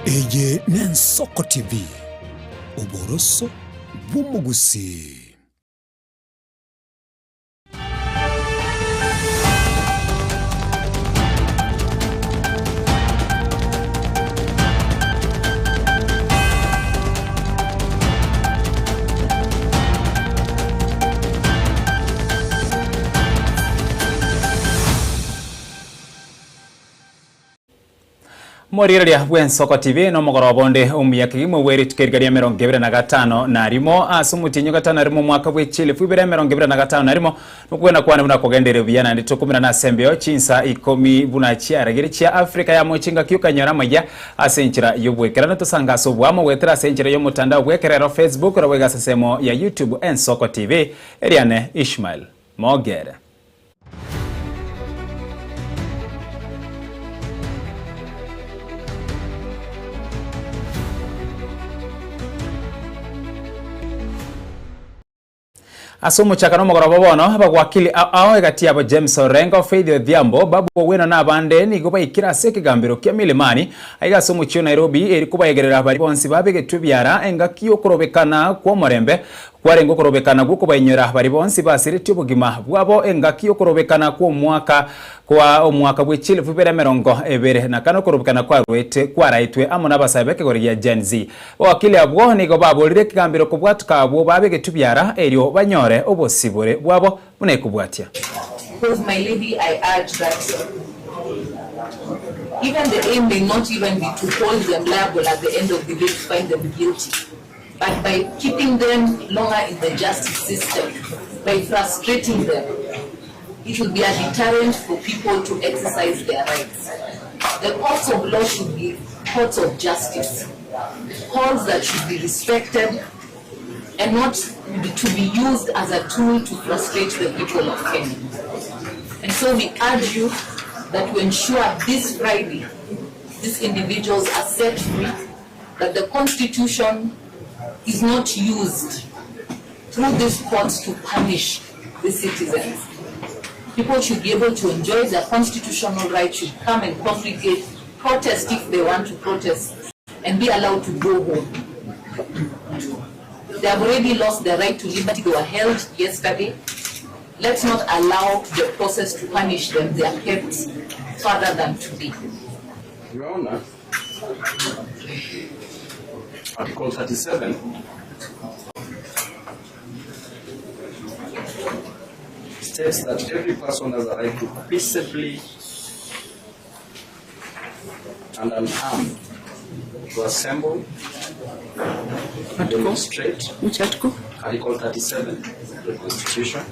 Eye n'Ensoko TV oboroso bw'umugusi. Morireria bw'Ensoko TV no mogorobonde umuyaki gimwe weri tukerigaria 25 narimo asumutinyo gatano narimo mwaka bw'echile fubire 25 narimo nukwenda kwana buna kogendere biyana ndi 10 na sembeo chinsa 10 buna chiaragiri chia Afrika ya mochinga kyukanyora maya asenchira yobwekerana tosanga sobwamo wetera asenchira yo mutandao bwekerero Facebook rawega sasemo ya YouTube Ensoko TV Eliane Ishmael Mogere. Asumu chakano mogorobo bono bagwakili aho egati abo James Orengo Faith Odhiambo babu wena na bande ni kuba ikira seke gambiro kya milimani aiga asumu chyo Nairobi eri kuba yegerera bari bonsi babege tubyara enga kiyo kurobekana kwa morembe kwarengo kurobekana guko bainyora bari bonsi basire tubugima bwabo enga kiyo kurobekana kwa mwaka bw'echile fubere merongo ebere na kano kurobekana kwa rwete kwa raitwe amona basabeke goriya Gen Z wakili abwo ni go babolire kigambiro kubwatuka abo babege tubyara eryo banyore obosibore bwabo bunekubwatia. Because my lady, I urge that even the aim may not even be to hold them liable at the end of the day to find them guilty, but by keeping them longer in the justice system, by frustrating them, it will be a deterrent for people to exercise their rights. The courts of law should be courts of justice, courts that should be respected and not to be used as a tool to frustrate the people of Kenya. And so we urge you that to ensure this Friday, these individuals are set free, that the Constitution is not used through these courts to punish the citizens. People should be able to enjoy their constitutional rights, should come and congregate, protest if they want to protest, and be allowed to go home. They have already lost their right to liberty. They were held yesterday. Let's not allow the process to punish them. They are kept further than today. Your Honor, Article 37 states that every person has a right to peaceably and unarmed to assemble, demonstrate. Which article? Article 37 of the Constitution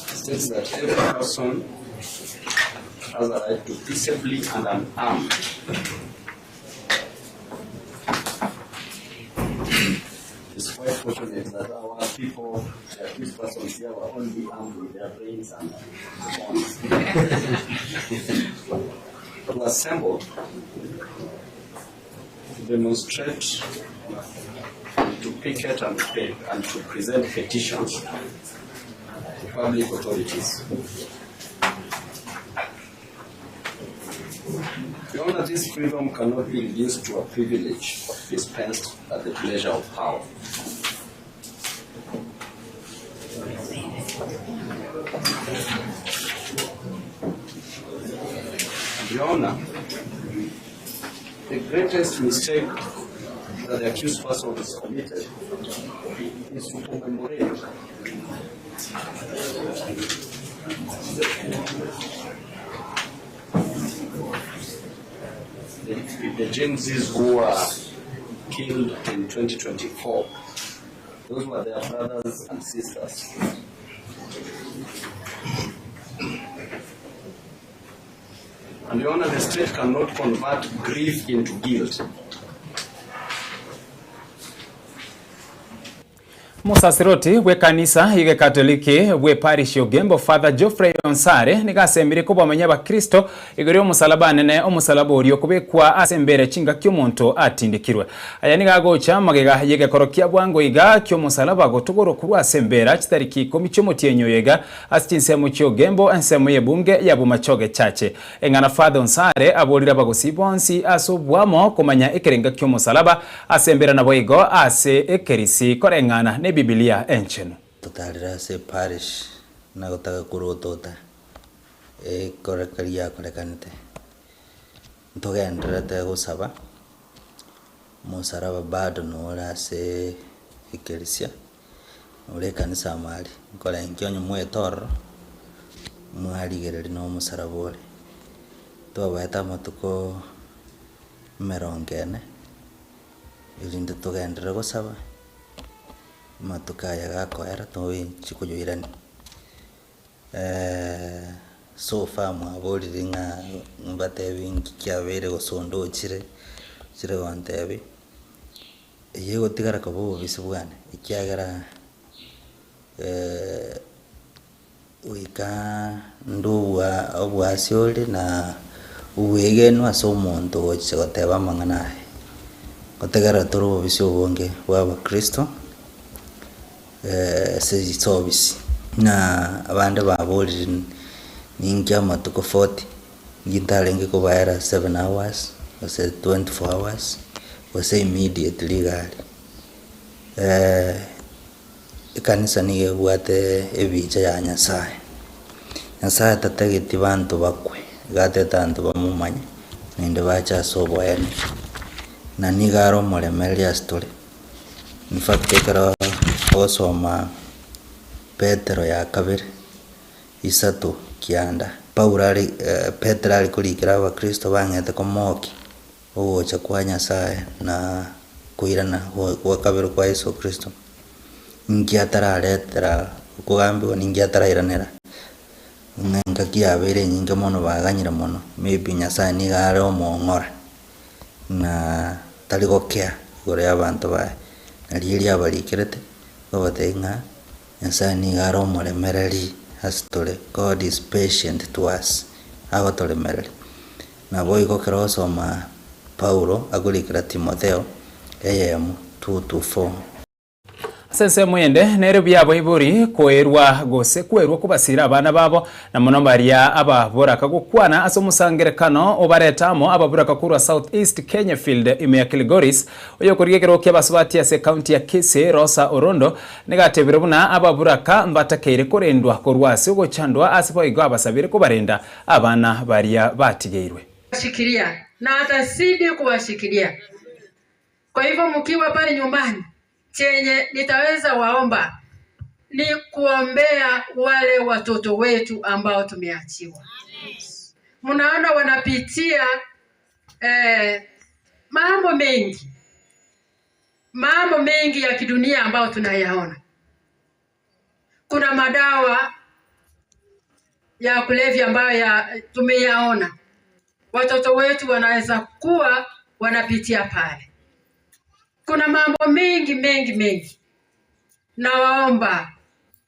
states that every person has a right to peaceably and unarmed It's quite fortunate that our people, these persons here, were only armed with their brains and bones. To assemble, to demonstrate, to picket and to present petitions to public authorities. Your Honor, this freedom cannot be reduced to a privilege dispensed at the pleasure of power. Your Honor, the greatest mistake that the accused person has committed is to commemorate the Gen Zs who were killed in 2024. Those were their brothers and sisters. And Your Honor, the state cannot convert grief into guilt. Musasiroti we kanisa ige katoliki we parish Ugembo Father Geoffrey Onsare nigasembire ko bamenya bakristo igori omusalaba nene omusalaba orio kubekwa asembere chinga ky'omuntu atindikirwe aya nigagocha magega yege korokia bwango iga ky'omusalaba gotugoro kurwa asembera kitariki 10 cy'omutienyo yega asinsemo cy'Ugembo ensemo yebunge yabumachoge chache engana Father Onsare abolira bagosibonsi asobwamo kumanya ekerenga ky'omusalaba asembera nabo igo ase ekerisi korengana Biblia enchenu tutarira se parish na gotaka kurotota korekaria korekanite ntogendera te gusaba musaraba bado no ra se ikerisia ore kanisa mali nkora nkionyo mwetor mwaligereri no musaraba ore tobata matuko merongene ilinde tugendera gusaba matukaya gakoera towe chikujuirani so far mwabolire nga mbatebi nkikyabere gosondo chire wantebi yego tigara kabo bisubwane ikyagara wika nduwa obwasiole na uwegenu asomonto ochigoteba manganae gotegara toro bisubonge waba Kristo service na abandi babolire ninja matuko 40 ngitalenge ko bayara 7 hours ose 24 hours ose immediately gali kanisa niye wate ebicha ya Nyasaye tatageti bantu bakwe gate tantu bamumanye ninde bacha soboyane na nigaro molemelia story in fact ekara osoma Petero ya kabiri isatu kianda Paulari Petero ali kulikira wa Kristo bangete komoki ocha kwa Nyasaye na kuirana kwa kabiri kwa Yesu Kristo ngiatara letera kugambiwa ningiatara iranera nanga kiabere nyinga mono baganyira mono maybe Nyasaye ni gare omongora na taligokea gore abantu ba naliri abalikirete babatenga Nyasaye ni garo molemereri astore God is patient to us agotolemereri na boy ko krosoma Paulo agulikira Timotheo AM 2:4 Sense mwende nere byabo iburi koerwa gose kwerwa kubasira abana babo na muno baria ababora kagukwana asomusangerekano obaretamo ababura kakurwa South East Kenya Field ime Kilgoris oyo kurigekero kyabasubati ya county ya Kisii Rosa Orondo negatebire buna ababura ka mbatakeire korendwa korwase go chandwa asipo igo abasabire kubarenda abana baria batigeirwe shikilia na atasidi kuwashikilia. Kwa hivyo mkiwa pale nyumbani chenye nitaweza waomba ni kuombea wale watoto wetu ambao tumeachiwa. Mnaona wanapitia mambo mengi ya kidunia ambao tunayaona. Kuna madawa ya kulevya ambayo tumeyaona. Watoto wetu wanaweza kuwa wanapitia pale. Kuna mambo mengi. Na waomba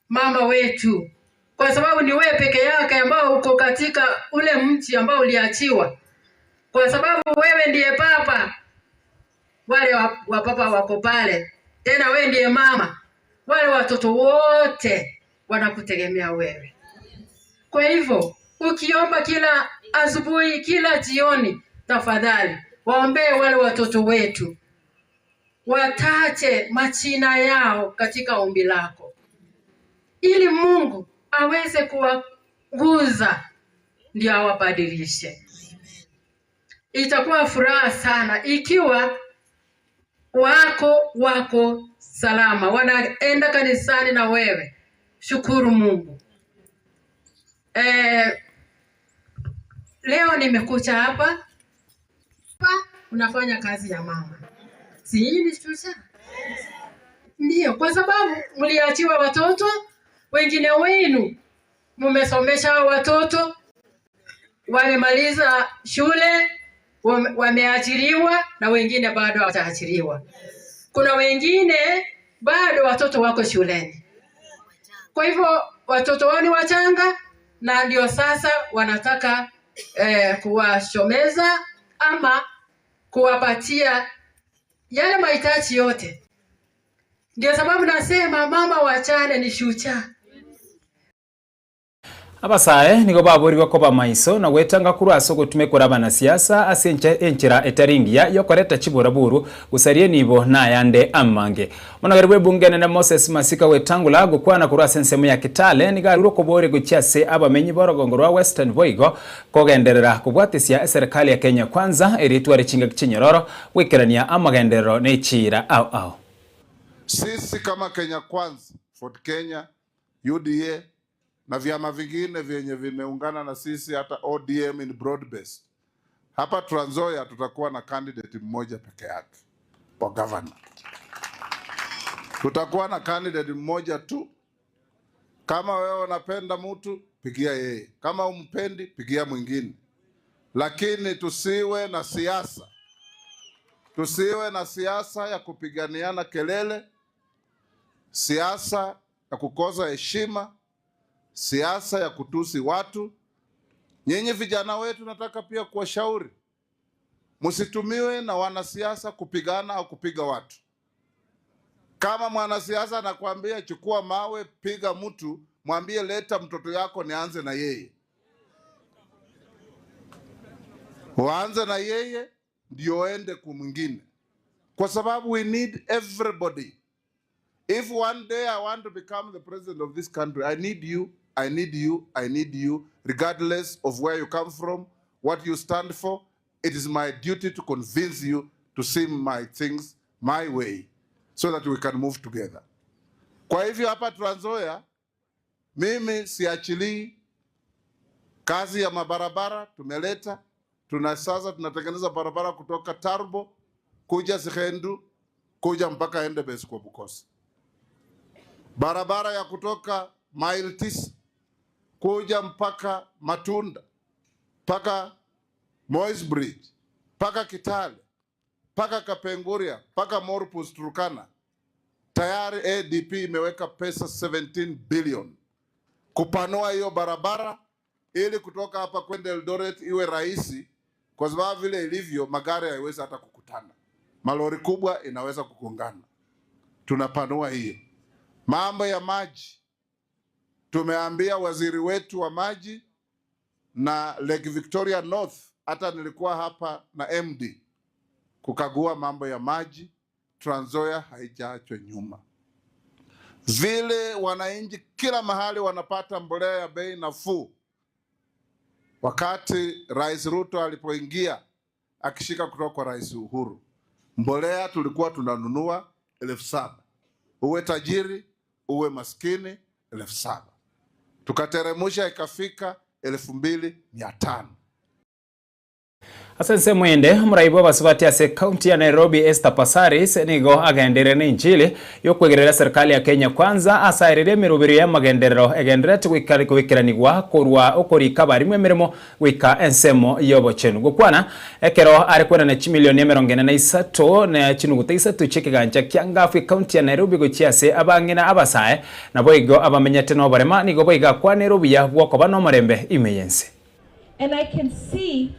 mama wetu, kwa sababu ni wewe peke yake ambao uko katika ule mji ambao uliachiwa. Kwa sababu wewe ndiye papa, wale wa papa wako pale. Tena wewe ndiye mama, wale watoto wote wanakutegemea wewe. Kwa hivyo ukiomba kila asubuhi, kila jioni, tafadhali waombee wale watoto wetu. Watache machina yao katika ombi lako, ili Mungu aweze kuwaguza ndio awabadilishe. Itakuwa furaha sana ikiwa wako salama, wanaenda kanisani na wewe. Shukuru Mungu. Leo nimekuja hapa unafanya kazi ya mama. Si hii ni tucha? Ndio, kwa sababu mliachiwa watoto, wengine wenu mmesomesha watoto, wamemaliza shule, wameajiriwa na wengine bado hawajaajiriwa. Kuna wengine bado watoto wako shuleni. Kwa hivyo watoto wao ni wachanga, na ndio sasa wanataka kuwashomeza ama kuwapatia yale mahitaji yote. Ndio sababu nasema mama wachane ni shujaa. Abasae nigo baburirwa koba maiso na gwetanga kurwaso gutume kuraba na siasa ase enchera etaringia yokoreta chiboraburu gusarie nibo na yande amange monagarwe bungene na Moses Masika wetangula gukwana kurwasa ensemo ya Kitale nigaruro kobore guchiase abamenyi borogongo rwa Western Boigo kogenderera kubwatesia serikali ya Kenya Kwanza eritware chinga kinyororo wikerania amagenderero nechira au sisi kama Kenya Kwanza, Ford Kenya, UDA na vyama vingine vyenye vimeungana na sisi, hata ODM in broad base. Hapa Trans Nzoia tutakuwa na candidate mmoja peke yake kwa governor. Tutakuwa na candidate mmoja tu. Kama wewe unapenda mtu, pigia yeye. Kama umpendi, pigia mwingine. Lakini tusiwe na siasa. Tusiwe na siasa ya kupiganiana kelele, siasa ya kukosa heshima, siasa ya kutusi watu. Nyinyi vijana wetu nataka pia kuwashauri, msitumiwe na wanasiasa kupigana au kupiga watu. Kama mwanasiasa anakuambia chukua mawe piga mtu, mwambie leta mtoto yako nianze na yeye. Waanze na yeye ndio ende kwa mwingine. Kwa sababu we need everybody. If one day I want to become the president of this country, I need you, I need you, I need you, regardless of where you come from, what you stand for. It is my duty to convince you to see my things my way, so that we can move together. Kwa hivyo hapa Trans Nzoia, mimi siachilii kazi ya mabarabara. Tumeleta, sasa tunatengeneza barabara kutoka Tarbo kuja Sikhendu kuja mpaka Endebess kwa Bukosi. Barabara ya kutoka mile 9 kuja mpaka Matunda, mpaka Moi's Bridge, mpaka Kitale, mpaka Kapenguria, mpaka Morpus Turkana. Tayari ADP imeweka pesa 17 billion kupanua hiyo barabara ili kutoka hapa kwenda Eldoret iwe rahisi, kwa sababu vile ilivyo magari hayawezi hata kukutana. Malori kubwa inaweza kugongana. Tunapanua hiyo. Mambo ya maji, tumeambia waziri wetu wa maji na Lake Victoria North, hata nilikuwa hapa na MD kukagua mambo ya maji. Trans Nzoia haijaachwa nyuma. Vile wananchi kila mahali wanapata mbolea ya bei nafuu. Wakati Rais Ruto alipoingia akishika kutoka kwa Rais Uhuru, mbolea tulikuwa tunanunua 7,000. Uwe tajiri, uwe maskini 7,000. Tukateremusha ikafika 2,500. Asense mwende muraibo basubati ase county ya Nairobi Esther Passaris nigo agendere n'injili yo kwegerera serikali ya Kenya Kwanza asairire mirubiri ya magenderero egenderete kwikiranigwa korwa okorika barimwe mirimo wika ensemo yobochenu gukwana ekero ari kwena na chimilioni ya 43 na chinuguta 3 chikiganja kyangafu county ya Nairobi gochiase abangina abasae na boigo abamenyete no barema nigo boiga kwa Nairobi ya bwoko bano marembe imeyense. And I can see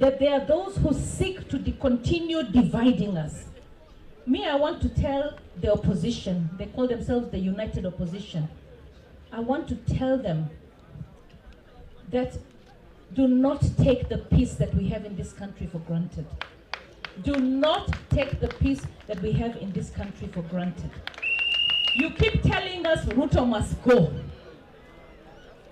that there are those who seek to continue dividing us. Me, I want to tell the opposition, they call themselves the United Opposition. I want to tell them that do not take the peace that we have in this country for granted. Do not take the peace that we have in this country for granted. You keep telling us Ruto must go.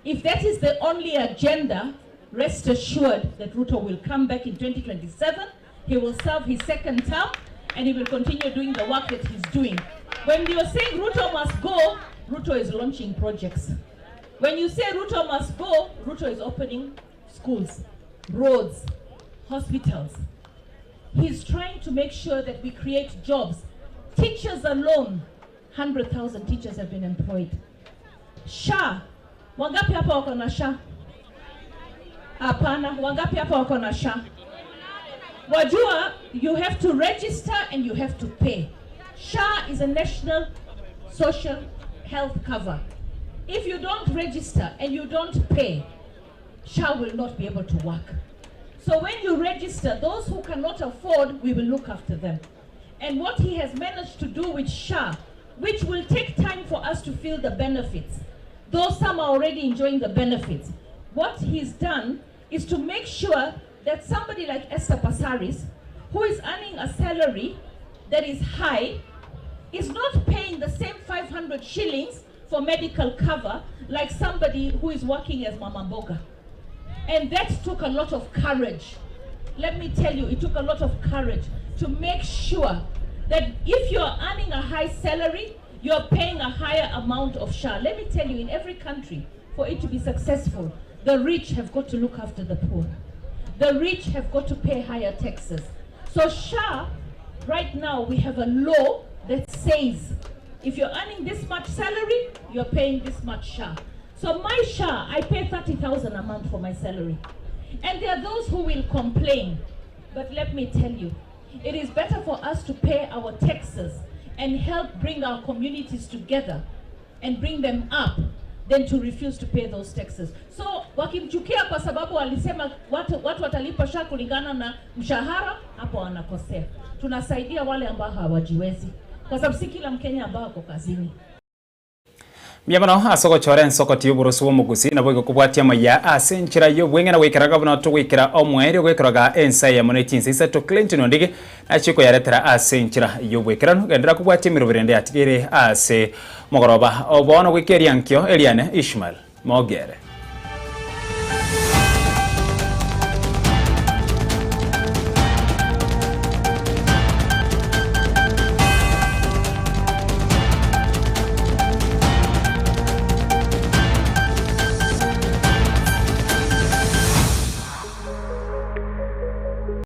If that is the only agenda, rest assured that Ruto will come back in 2027. He will serve his second term and he will continue doing the work that he's doing. When you are saying Ruto must go, Ruto is launching projects. When you say Ruto must go, Ruto is opening schools, roads, hospitals. He's trying to make sure that we create jobs. Teachers alone, 100,000 teachers have been employed. SHA, wangapi hapa wako na SHA? Hapana, wangapi hapa wako na SHA? Wajua, you have to register and you have to pay. SHA is a national social health cover. If you don't register and you don't pay, SHA will not be able to work. So when you register, those who cannot afford, we will look after them. And what he has managed to do with SHA, which will take time for us to feel the benefits, though some are already enjoying the benefits, what he's done is to make sure that somebody like Esther Passaris, who is earning a salary that is high, is not paying the same 500 shillings for medical cover like somebody who is working as Mama Mboga. And that took a lot of courage. Let me tell you, it took a lot of courage to make sure that if you're earning a high salary, you're paying a higher amount of SHA. Let me tell you, in every country, for it to be successful, the rich have got to look after the poor. The rich have got to pay higher taxes. So SHA, right now, we have a law that says, if you're earning this much salary, you're paying this much SHA. So my SHA, I pay 30,000 a month for my salary. And there are those who will complain. But let me tell you, it is better for us to pay our taxes and help bring our communities together and bring them up than to refuse to pay those taxes. So wakimchukia kwa sababu walisema watu watalipa SHA kulingana na mshahara, hapo wanakosea. Tunasaidia wale ambao hawajiwezi, kwa sababu si kila Mkenya ambao ako kazini. Miamano asoko choren soko tiuburusu mugusi na bogo kubwatia maya asenchira yo bwengena wekeraga bana to wekera omwere wekeraga ensai ya monetinsi isa to Clinton ondige na chiko yaretera asenchira yo bwekera no gendera kubwatia miroberende atigere ase mogoroba obono wekeri ankyo Eliane Ishmael Mogere.